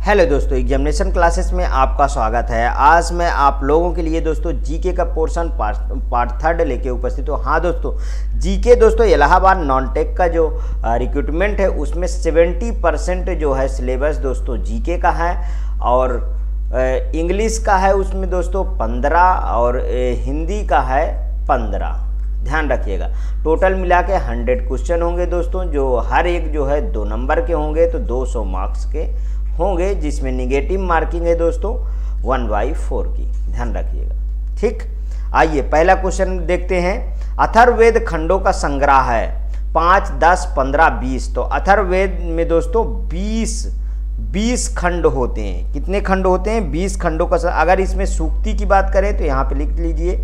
Hello दोस्तों, examination classes में आपका स्वागत है। आज मैं आप लोगों के लिए दोस्तों जीके का पोर्शन पार्ट थर्ड लेके उपस्थित हूँ। हाँ दोस्तों, जीके दोस्तों इलाहाबाद नॉन-टेक का जो रिक्रूटमेंट है उसमें 70% जो है सिलेबस दोस्तों जीके का है और इंग्लिश का है उसमें दोस्तों 15 और हिंदी का है 15। ध्यान रखिएगा, टोटल मिला के 100 क्वेश्चन होंगे दोस्तों, जो हर एक जो है 2 नंबर के होंगे, तो 200 मार्क्स के होंगे, जिसमें निगेटिव मार्किंग है दोस्तों 1/4 की। ध्यान रखिएगा, ठीक। आइए पहला क्वेश्चन देखते हैं। अथर्ववेद खंडों का संग्रह है 5, 10, 15, 20। तो अथर्ववेद में दोस्तों 20 खंड होते हैं। कितने खंड होते हैं? 20 खंडों का। अगर इसमें सूक्ति की बात करें तो यहाँ पे लिख लीजिए,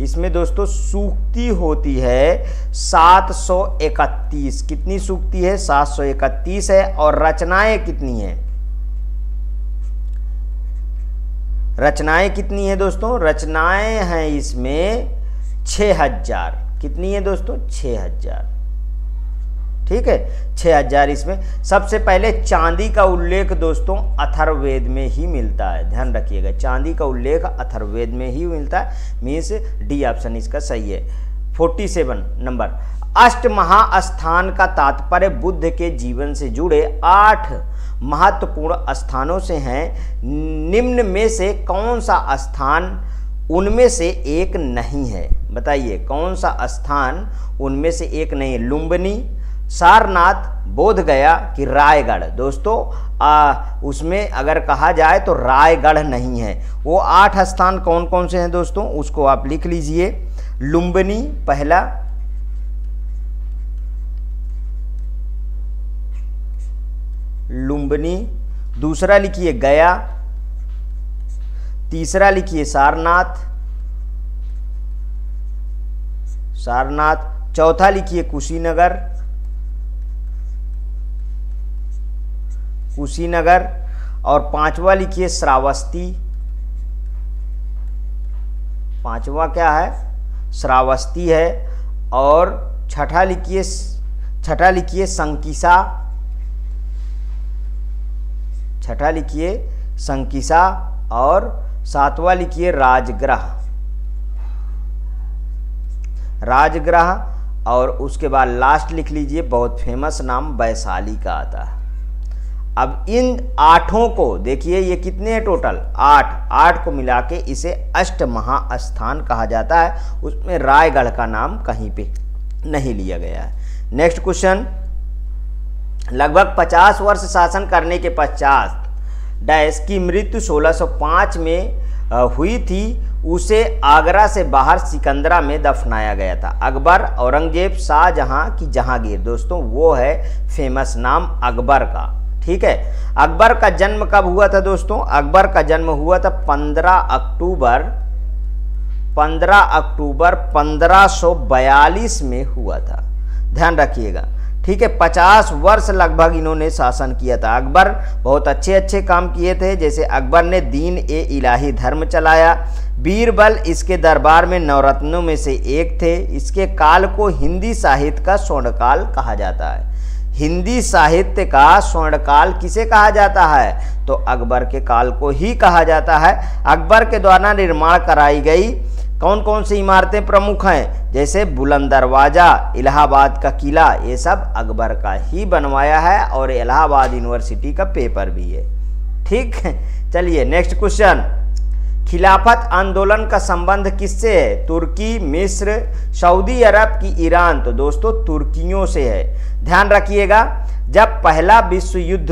इसमें दोस्तों सूक्ति होती है 731। कितनी सूक्ति है? 731 है। और रचनाएं कितनी है? रचनाएं कितनी है दोस्तों? रचनाएं हैं इसमें 6000। कितनी है दोस्तों? 6000। ठीक है, 6000 इसमें। सबसे पहले चांदी का उल्लेख दोस्तों अथर्ववेद में ही मिलता है। ध्यान रखिएगा, चांदी का उल्लेख अथर्ववेद में ही मिलता है, मीन्स डी ऑप्शन इसका सही है। 47 नंबर। अष्ट महास्थान का तात्पर्य बुद्ध के जीवन से जुड़े 8 महत्वपूर्ण स्थानों से हैं। निम्न में से कौन सा स्थान उनमें से एक नहीं है? बताइए, कौन सा स्थान उनमें से एक नहीं है? लुम्बिनी, सारनाथ, बोधगया कि रायगढ़? दोस्तों उसमें अगर कहा जाए तो रायगढ़ नहीं है। वो 8 स्थान कौन कौन से हैं दोस्तों, उसको आप लिख लीजिए। लुम्बिनी पहला, लुम्बिनी। दूसरा लिखिए गया। तीसरा लिखिए सारनाथ। चौथा लिखिए कुशीनगर। और 5वां लिखिए श्रावस्ती। 5वां क्या है? श्रावस्ती है। और छठा लिखिए संकिसा। और 7वां लिखिए राजगृह। और उसके बाद लास्ट लिख लीजिए, बहुत फेमस नाम वैशाली का आता है। अब इन 8 को देखिए, ये कितने हैं टोटल? 8 को मिला के इसे अष्ट महास्थान कहा जाता है। उसमें रायगढ़ का नाम कहीं पे नहीं लिया गया है। Next question. लगभग 50 वर्ष शासन करने के पश्चात डैश की मृत्यु 1605 में हुई थी। उसे आगरा से बाहर सिकंदरा में दफनाया गया था। अकबर, औरंगजेब, शाहजहां की जहांगीर? दोस्तों वो है फेमस नाम अकबर का। ठीक है, अकबर का जन्म कब हुआ था दोस्तों? अकबर का जन्म हुआ था 15 अक्टूबर 1542 में हुआ था। ध्यान रखिएगा, ठीक है। 50 वर्ष लगभग इन्होंने शासन किया था। अकबर बहुत अच्छे काम किए थे, जैसे अकबर ने दीन ए इलाही धर्म चलाया। बीरबल इसके दरबार में नवरत्नों में से एक थे। इसके काल को हिंदी साहित्य का स्वर्णकाल कहा जाता है। हिंदी साहित्य का स्वर्णकाल किसे कहा जाता है? तो अकबर के काल को ही कहा जाता है। अकबर के द्वारा निर्माण कराई गई कौन कौन सी इमारतें प्रमुख हैं? जैसे बुलंद दरवाजा, इलाहाबाद का किला, ये सब अकबर का ही बनवाया है और इलाहाबाद यूनिवर्सिटी का पेपर भी है। ठीक है, चलिए नेक्स्ट क्वेश्चन। खिलाफत आंदोलन का संबंध किससे है? तुर्की, मिस्र, सऊदी अरब की ईरान? तो दोस्तों तुर्कियों से है। ध्यान रखिएगा, जब पहला विश्व युद्ध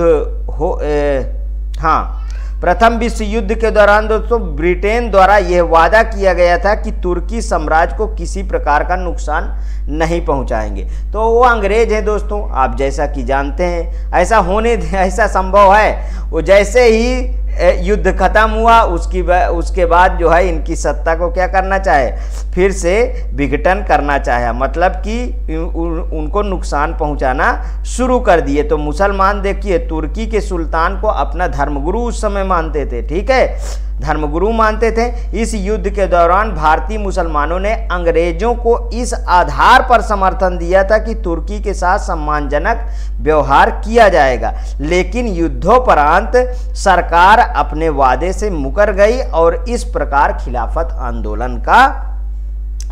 प्रथम विश्व युद्ध के दौरान दोस्तों ब्रिटेन द्वारा यह वादा किया गया था कि तुर्की साम्राज्य को किसी प्रकार का नुकसान नहीं पहुंचाएंगे। तो वो अंग्रेज हैं दोस्तों, आप जैसा कि जानते हैं। ऐसा संभव है, वो जैसे ही युद्ध खत्म हुआ उसके बाद जो है इनकी सत्ता को क्या करना चाहे? फिर से विघटन करना चाहे, मतलब कि उनको नुकसान पहुंचाना शुरू कर दिए। तो मुसलमान देखिए तुर्की के सुल्तान को अपना धर्मगुरु उस समय मानते थे। ठीक है, धर्मगुरु मानते थे। इस युद्ध के दौरान भारतीय मुसलमानों ने अंग्रेजों को इस आधार पर समर्थन दिया था कि तुर्की के साथ सम्मानजनक व्यवहार किया जाएगा, लेकिन युद्धोपरांत सरकार अपने वादे से मुकर गई और इस प्रकार खिलाफत आंदोलन का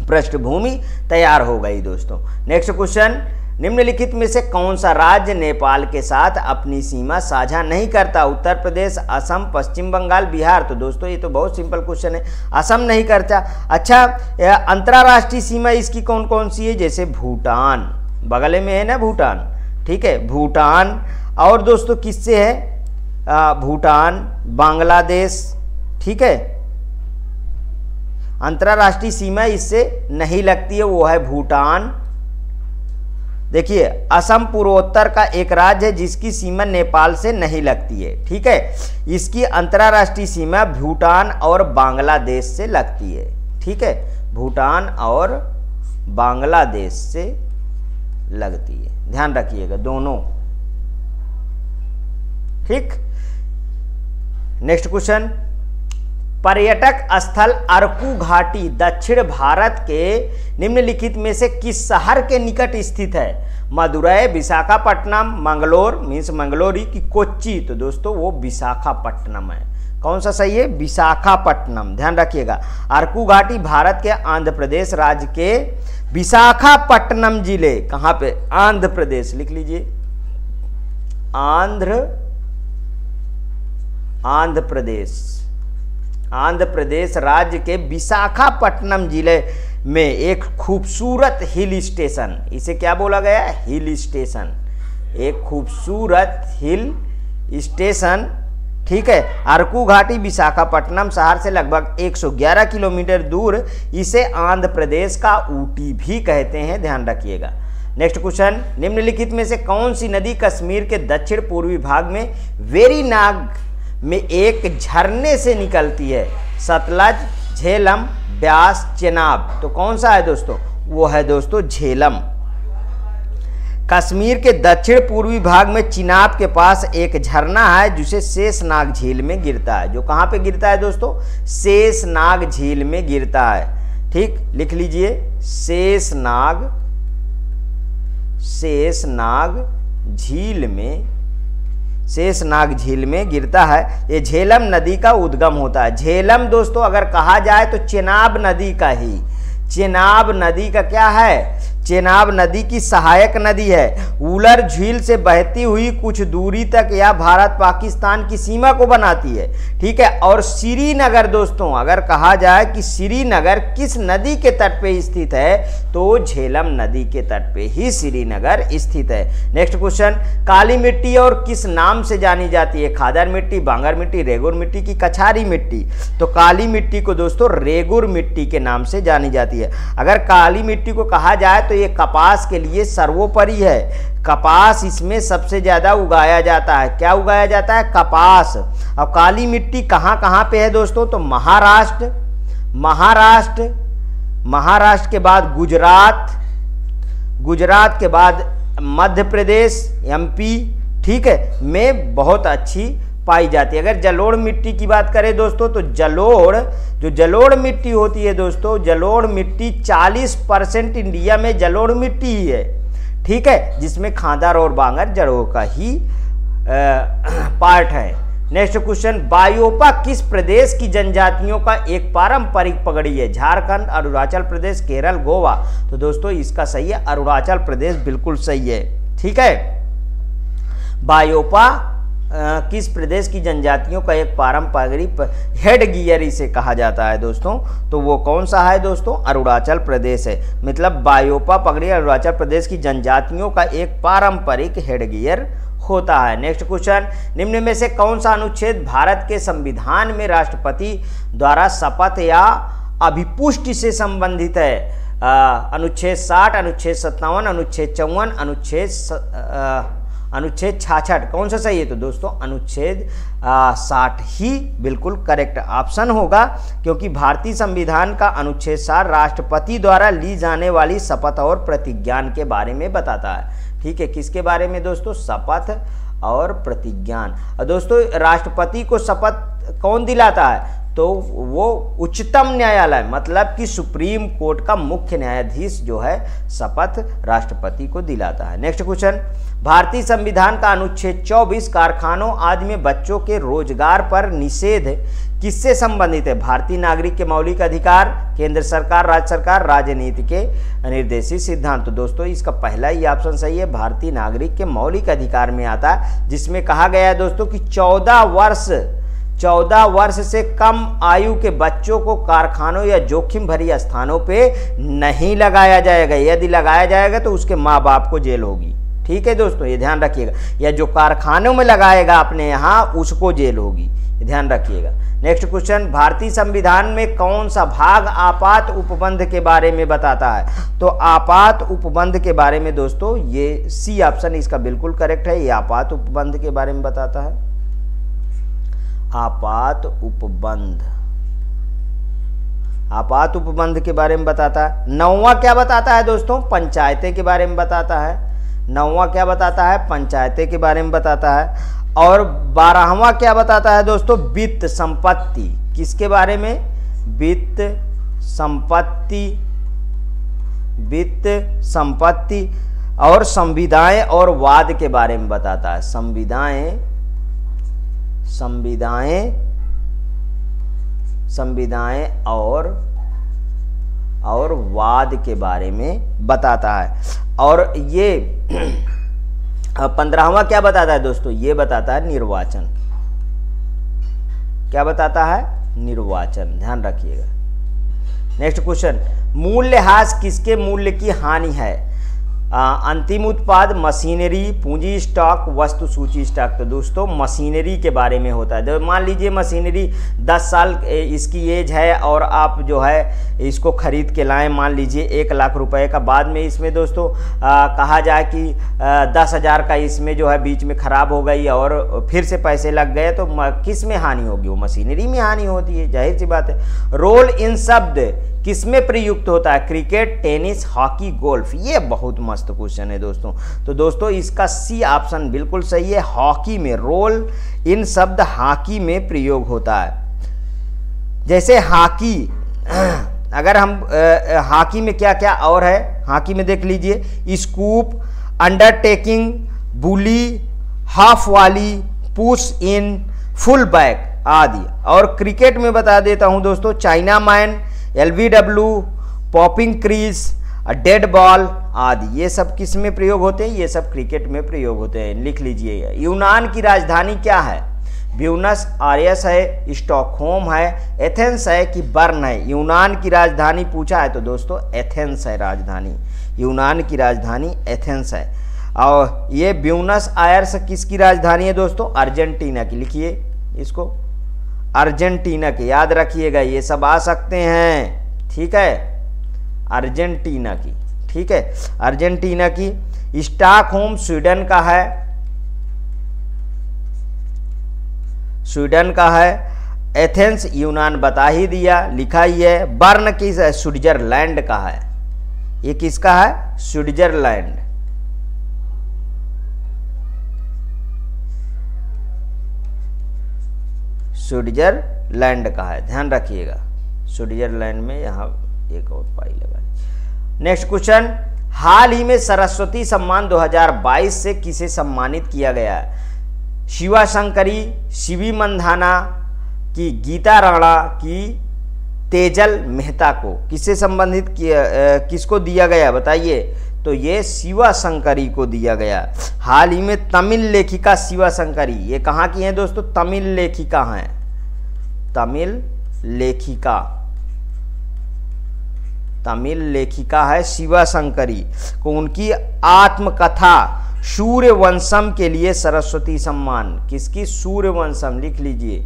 पृष्ठभूमि तैयार हो गई। दोस्तों नेक्स्ट क्वेश्चन, निम्नलिखित में से कौन सा राज्य नेपाल के साथ अपनी सीमा साझा नहीं करता? उत्तर प्रदेश, असम, पश्चिम बंगाल, बिहार। तो दोस्तों ये तो बहुत सिंपल क्वेश्चन है, असम नहीं करता। अच्छा, अंतर्राष्ट्रीय सीमा इसकी कौन कौन सी है? जैसे भूटान, बगल में है ना भूटान, ठीक है, भूटान। और दोस्तों किससे है? भूटान, बांग्लादेश, ठीक है। अंतर्राष्ट्रीय सीमा इससे नहीं लगती है, वो है भूटान। देखिए, असम पूर्वोत्तर का एक राज्य है जिसकी सीमा नेपाल से नहीं लगती है, ठीक है। इसकी अंतर्राष्ट्रीय सीमा भूटान और बांग्लादेश से लगती है, ठीक है, भूटान और बांग्लादेश से लगती है, ध्यान रखिएगा दोनों, ठीक। नेक्स्ट क्वेश्चन, पर्यटक स्थल अरकू घाटी दक्षिण भारत के निम्नलिखित में से किस शहर के निकट स्थित है? मदुरै, विशाखापट्टनम, मंगलोर मीन्स मंगलोरी की कोच्चि। तो दोस्तों वो विशाखापट्टनम है। कौन सा सही है? विशाखापट्टनम, ध्यान रखिएगा। अरकू घाटी भारत के आंध्र प्रदेश राज्य के विशाखापट्टनम जिले, कहां पे? आंध्र प्रदेश, लिख लीजिए, आंध्र प्रदेश राज्य के विशाखापट्टनम जिले में एक खूबसूरत हिल स्टेशन, इसे क्या बोला गया? हिल स्टेशन, एक खूबसूरत हिल स्टेशन, ठीक है। अरकू घाटी विशाखापट्टनम शहर से लगभग 111 किलोमीटर दूर, इसे आंध्र प्रदेश का ऊटी भी कहते हैं, ध्यान रखिएगा। नेक्स्ट क्वेश्चन, निम्नलिखित में से कौन सी नदी कश्मीर के दक्षिण पूर्वी भाग में वेरीनाग में एक झरने से निकलती है? सतलज, झेलम, ब्यास, चेनाब। तो कौन सा है दोस्तों? वो है दोस्तों झेलम। कश्मीर के दक्षिण पूर्वी भाग में चिनाब के पास एक झरना है जिसे शेषनाग झील में गिरता है। जो कहां पे गिरता है दोस्तों? शेषनाग झील में गिरता है, ठीक, लिख लीजिए, शेषनाग झील में गिरता है। ये झेलम नदी का उद्गम होता है। झेलम दोस्तों अगर कहा जाए तो चेनाब नदी का ही, चेनाब नदी का क्या है? चेनाब नदी की सहायक नदी है। उलर झील से बहती हुई कुछ दूरी तक यह भारत पाकिस्तान की सीमा को बनाती है, ठीक है। और श्रीनगर दोस्तों अगर कहा जाए कि श्रीनगर किस नदी के तट पे स्थित है, तो झेलम नदी के तट पे ही श्रीनगर स्थित है। नेक्स्ट क्वेश्चन, काली मिट्टी और किस नाम से जानी जाती है? खादर मिट्टी, बांगर मिट्टी, रेगुर मिट्टी की कछारी मिट्टी। तो काली मिट्टी को दोस्तों रेगुर मिट्टी के नाम से जानी जाती है। अगर काली मिट्टी को कहा जाए तो ये कपास के लिए सर्वोपरि है। कपास इसमें सबसे ज्यादा उगाया जाता है। क्या उगाया जाता है? कपास। अब काली मिट्टी कहां कहां पे है दोस्तों? तो महाराष्ट्र के बाद गुजरात के बाद मध्य प्रदेश, एमपी, ठीक है, में बहुत अच्छी पाई जाती है। अगर जलोढ़ मिट्टी की बात करें दोस्तों तो जलोढ़ मिट्टी होती है दोस्तों, जलोढ़ मिट्टी 40% इंडिया में जलोढ़ मिट्टी ही है, ठीक है, जिसमें खादर और बांगर जड़ों का ही पार्ट है। नेक्स्ट क्वेश्चन, बायोपा किस प्रदेश की जनजातियों का एक पारंपरिक पगड़ी है? झारखंड, अरुणाचल प्रदेश, केरल, गोवा। तो दोस्तों इसका सही है अरुणाचल प्रदेश, बिल्कुल सही है, ठीक है। बायोपा किस प्रदेश की जनजातियों का एक पारंपरिक हेड गियर इसे कहा जाता है दोस्तों? तो वो कौन सा है दोस्तों? अरुणाचल प्रदेश है। मतलब बायोपा पगड़ी अरुणाचल प्रदेश की जनजातियों का एक पारंपरिक हेड गियर होता है। नेक्स्ट क्वेश्चन, निम्न में से कौन सा अनुच्छेद भारत के संविधान में राष्ट्रपति द्वारा शपथ या अभिपुष्टि से संबंधित है? अनुच्छेद 60, अनुच्छेद 57, अनुच्छेद 54, अनुच्छेद 66। कौन सा सही है? तो दोस्तों अनुच्छेद 60 ही बिल्कुल करेक्ट ऑप्शन होगा, क्योंकि भारतीय संविधान का अनुच्छेद 60 राष्ट्रपति द्वारा ली जाने वाली शपथ और प्रतिज्ञान के बारे में बताता है, ठीक है। किसके बारे में दोस्तों? शपथ और प्रतिज्ञान। और दोस्तों राष्ट्रपति को शपथ कौन दिलाता है? तो वो उच्चतम न्यायालय मतलब कि सुप्रीम कोर्ट का मुख्य न्यायाधीश जो है शपथ राष्ट्रपति को दिलाता है। नेक्स्ट क्वेश्चन, भारतीय संविधान का अनुच्छेद 24 कारखानों आदि में बच्चों के रोजगार पर निषेध किससे संबंधित है? भारतीय नागरिक के मौलिक अधिकार, केंद्र सरकार, राज्य सरकार, राजनीति के निर्देशित सिद्धांत। तो दोस्तों इसका पहला ही ऑप्शन सही है, भारतीय नागरिक के मौलिक अधिकार में आता है, जिसमें कहा गया है दोस्तों कि 14 वर्ष से कम आयु के बच्चों को कारखानों या जोखिम भरी स्थानों पे नहीं लगाया जाएगा। यदि लगाया जाएगा तो उसके माँ बाप को जेल होगी। ठीक है दोस्तों, ये ध्यान रखिएगा, या जो कारखानों में लगाएगा अपने यहाँ उसको जेल होगी, ये ध्यान रखिएगा। नेक्स्ट क्वेश्चन, भारतीय संविधान में कौन सा भाग आपात उपबंध के बारे में बताता है? तो आपात उपबंध के बारे में दोस्तों ये सी ऑप्शन इसका बिल्कुल करेक्ट है, ये आपात उपबंध के बारे में बताता है। आपात उपबंध के बारे में बताता है। 9वां क्या बताता है दोस्तों? पंचायतें के बारे में बताता है। 9वां क्या बताता है? पंचायतें के बारे में बताता है। और 12वां क्या बताता है दोस्तों? वित्त संपत्ति। किसके बारे में? वित्त संपत्ति और संविदाएं और वाद के बारे में बताता है। संविदाएं और वाद के बारे में बताता है। और ये 15वां क्या बताता है दोस्तों? ये बताता है निर्वाचन। क्या बताता है? निर्वाचन, ध्यान रखिएगा। नेक्स्ट क्वेश्चन, मूल्यह्रास किसके मूल्य की हानि है? अंतिम उत्पाद, मशीनरी, पूंजी स्टॉक, वस्तु सूची स्टॉक। तो दोस्तों मशीनरी के बारे में होता है। तो मान लीजिए मशीनरी 10 साल इसकी एज है और आप जो है इसको खरीद के लाएं, मान लीजिए 1 लाख रुपए का, बाद में इसमें दोस्तों कहा जाए कि 10,000 का इसमें जो है बीच में ख़राब हो गई और फिर से पैसे लग गए, तो किस में हानि होगी? वो मशीनरी में हानि होती है, जाहिर सी बात है। रोल इन शब्द किसमें प्रयुक्त होता है? Cricket, tennis, hockey, golf. ये बहुत मस्त क्वेश्चन है दोस्तों। तो दोस्तों इसका सी ऑप्शन बिल्कुल सही है, हॉकी में। रोल इन शब्द हॉकी में प्रयोग होता है। जैसे हॉकी, अगर हम हॉकी में क्या क्या और है, हॉकी में देख लीजिए, स्कूप, अंडरटेकिंग, बुली, हाफ वाली, पुश इन, फुल बैक आदि। और क्रिकेट में बता देता हूं दोस्तों, China man, LBW, popping crease, dead ball आदि। ये सब किस में प्रयोग होते हैं? ये सब क्रिकेट में प्रयोग होते हैं, लिख लीजिए। यूनान की राजधानी क्या है? ब्यूनस आयर्स है, स्टॉकहोम है, एथेंस है कि बर्न है? यूनान की राजधानी पूछा है तो दोस्तों एथेंस है राजधानी। यूनान की राजधानी एथेंस है। और ये ब्यूनस आयर्स किसकी राजधानी है दोस्तों? अर्जेंटीना की। लिखिए इसको, अर्जेंटीना की, याद रखिएगा, ये सब आ सकते हैं। ठीक है, अर्जेंटीना की। ठीक है, अर्जेंटीना की। स्टॉकहोम स्वीडन का है, स्वीडन का है। एथेंस यूनान बता ही दिया, लिखा ही है। बर्न किस है? स्विट्जरलैंड का है। ये किसका है? स्विट्जरलैंड। स्विट्जरलैंड का है, ध्यान रखिएगा। स्विट्जरलैंड में यहाँ एक और पाई लगा। नेक्स्ट क्वेश्चन, हाल ही में सरस्वती सम्मान 2022 से किसे सम्मानित किया गया है? शिवा शंकरी, शिवी मंधाना की, गीता राणा की, तेजल मेहता को? किससे संबंधित किया, किसको दिया गया बताइए? तो ये शिवा शंकरी को दिया गया। हाल ही में तमिल लेखिका शिवा शंकरी, ये कहाँ की हैं दोस्तों? तमिल लेखिका हैं, तमिल लेखिका है शिवा शंकरी को। उनकी आत्मकथा सूर्यवंशम के लिए सरस्वती सम्मान। किसकी? सूर्यवंशम, लिख लीजिए,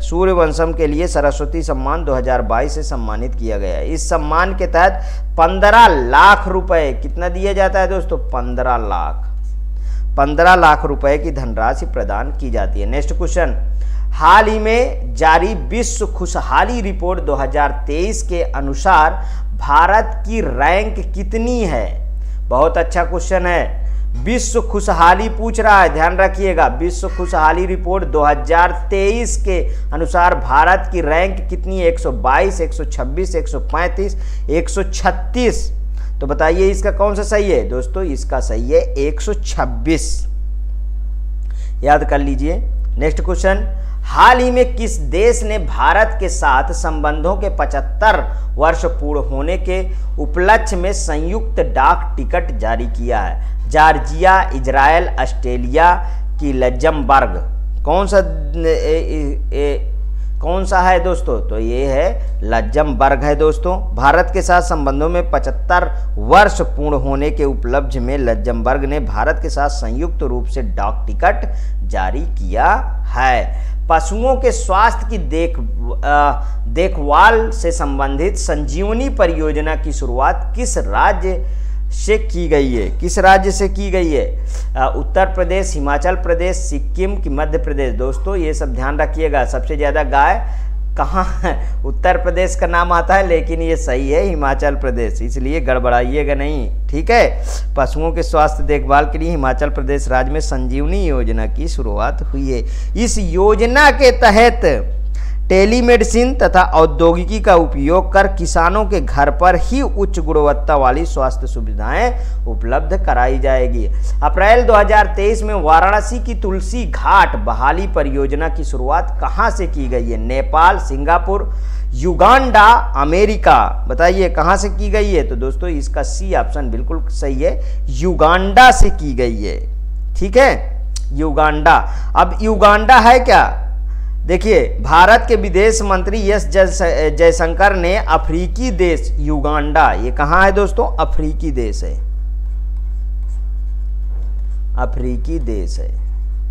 सूर्यवंशम के लिए सरस्वती सम्मान 2022 से सम्मानित किया गया है। इस सम्मान के तहत 15 लाख रुपए, कितना दिया जाता है दोस्तों? 15 लाख रुपए की धनराशि प्रदान की जाती है। नेक्स्ट क्वेश्चन, हाल ही में जारी विश्व खुशहाली रिपोर्ट 2023 के अनुसार भारत की रैंक कितनी है? बहुत अच्छा क्वेश्चन है। विश्व खुशहाली पूछ रहा है, ध्यान रखिएगा। विश्व खुशहाली रिपोर्ट 2023 के अनुसार भारत की रैंक कितनी है? 122, 126, 135, 136। तो बताइए इसका कौन सा सही है दोस्तों? इसका सही है 126, याद कर लीजिए। नेक्स्ट क्वेश्चन, हाल ही में किस देश ने भारत के साथ संबंधों के 75 वर्ष पूर्ण होने के उपलक्ष्य में संयुक्त डाक टिकट जारी किया है? जॉर्जिया, इजराइल, ऑस्ट्रेलिया की लग्जमबर्ग। कौन सा है दोस्तों? तो ये है लग्जमबर्ग है दोस्तों। भारत के साथ संबंधों में 75 वर्ष पूर्ण होने के उपलक्ष्य में लग्जमबर्ग ने भारत के साथ संयुक्त रूप से डाक टिकट जारी किया है। पशुओं के स्वास्थ्य की देखभाल से संबंधित संजीवनी परियोजना की शुरुआत किस राज्य से की गई है? किस राज्य से की गई है? उत्तर प्रदेश, हिमाचल प्रदेश, सिक्किम की मध्य प्रदेश। दोस्तों ये सब ध्यान रखिएगा। सबसे ज़्यादा गाय कहाँ है? उत्तर प्रदेश का नाम आता है, लेकिन ये सही है हिमाचल प्रदेश, इसलिए गड़बड़ाइएगा नहीं, ठीक है। पशुओं के स्वास्थ्य देखभाल के लिए हिमाचल प्रदेश राज्य में संजीवनी योजना की शुरुआत हुई है। इस योजना के तहत टेलीमेडिसिन तथा औद्योगिकी का उपयोग कर किसानों के घर पर ही उच्च गुणवत्ता वाली स्वास्थ्य सुविधाएं उपलब्ध कराई जाएगी। अप्रैल 2023 में वाराणसी की तुलसी घाट बहाली परियोजना की शुरुआत कहां से की गई है? Nepal, Singapore, Uganda, America. बताइए कहां से की गई है? तो दोस्तों इसका सी ऑप्शन बिल्कुल सही है, युगांडा से की गई है, ठीक है, युगांडा। अब युगांडा है क्या? देखिए, भारत के विदेश मंत्री एस जयशंकर ने अफ्रीकी देश युगांडा, ये कहाँ है दोस्तों? अफ्रीकी देश है, अफ्रीकी देश है,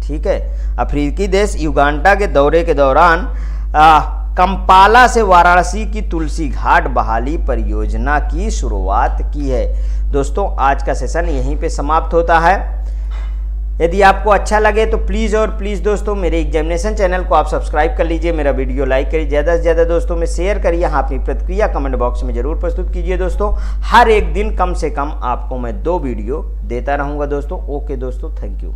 ठीक है। अफ्रीकी देश युगांडा के दौरे के दौरान कंपाला से वाराणसी की तुलसी घाट बहाली परियोजना की शुरुआत की है। दोस्तों आज का सेशन यहीं पे समाप्त होता है। यदि आपको अच्छा लगे तो प्लीज़ और प्लीज़ दोस्तों मेरे एग्जामिनेशन चैनल को आप सब्सक्राइब कर लीजिए, मेरा वीडियो लाइक करिए, ज़्यादा से ज़्यादा दोस्तों में शेयर करिए। हाँ, अपनी प्रतिक्रिया कमेंट बॉक्स में जरूर प्रस्तुत कीजिए दोस्तों। हर एक दिन कम से कम आपको मैं 2 वीडियो देता रहूँगा दोस्तों। ओके दोस्तों, थैंक यू।